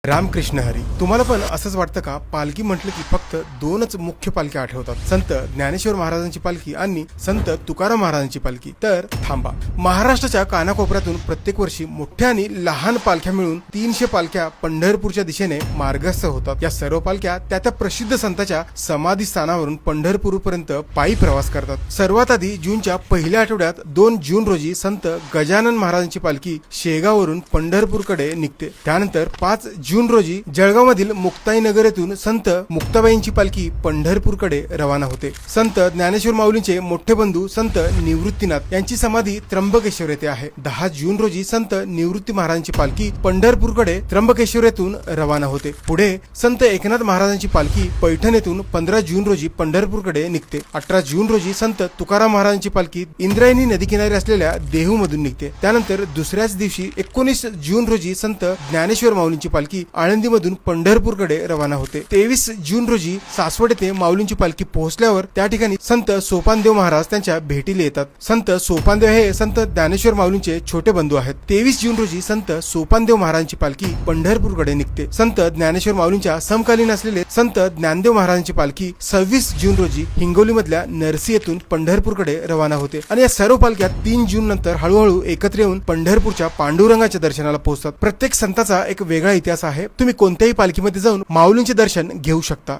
रामकृष्ण हरी. तुम्हाला पण असंच वाटतं का? पालखी म्हटलं की फक्त दोनच मुख्य पालख्या आठवतात, संत ज्ञानेश्वर महाराजांची पालखी आणि संत तुकाराम महाराजांची पालखी. तर थांबा, महाराष्ट्राच्या कानाकोपऱ्यातून प्रत्येक वर्षी मोठ्या आणि लहान पालख्या मिळून 300 पालख्या पंढरपूरच्या दिशेने मार्गस्थ होतात. या सर्व पालख्या त्या प्रसिद्ध संतांच्या समाधी स्थानावरून पंढरपूरपर्यंत पायी प्रवास करतात. सर्वात आधी जूनच्या पहिल्या आठवड्यात 2 जून रोजी संत गजानन महाराजांची पालखी शेगाववरून पंढरपूरकडे निघते. त्यानंतर 5 जून रोजी जळगाव मधील मुक्ताईनगर येथून संत मुक्ताबाईंची पालखी पंढरपूरकडे रवाना होते. संत ज्ञानेश्वर माऊलींचे मोठे बंधू संत निवृत्तीनाथ यांची समाधी त्र्यंबकेश्वर येथे आहे. 10 जून रोजी संत निवृत्ती महाराजांची पालखी पंढरपूरकडे त्र्यंबकेश्वर येथून रवाना होते. पुढे संत एकनाथ महाराजांची पालखी पैठण येथून 15 जून रोजी पंढरपूरकडे निघते. 18 जून रोजी संत तुकाराम महाराजांची पालखी इंद्रायणी नदीकिनारी असलेल्या देहू मधून निघते. त्यानंतर दुसऱ्याच दिवशी 19 जून रोजी संत ज्ञानेश्वर माऊलींची पालखी आळंदी मधून पंढरपूरकडे रवाना होते. 23 जून रोजी सासवड येथे माऊलींची पालखी पोहोचल्यावर त्या ठिकाणी संत सोपानदेव महाराज त्यांच्या भेटीला येतात. संत सोपानदेव हे संत ज्ञानेश्वर माऊलींचे छोटे बंधू आहेत. 23 जून रोजी संत सोपानदेव महाराजांची पालखी पंढरपूरकडे निघते. संत ज्ञानेश्वर माऊलींच्या समकालीन असलेले संत ज्ञानदेव महाराजांची पालखी 26 जून रोजी हिंगोली मधल्या नरसी येथून पंढरपूरकडे रवाना होते. आणि या सर्व पालख्या 3 जून नंतर हळूहळू एकत्र येऊन पंढरपूरच्या पांडुरंगाच्या दर्शनाला पोहोचतात. प्रत्येक संताचा एक वेगळा इतिहास आहे. तुम्ही कोणत्याही पालखीमध्ये जाऊन माऊलींचे दर्शन घेऊ शकता.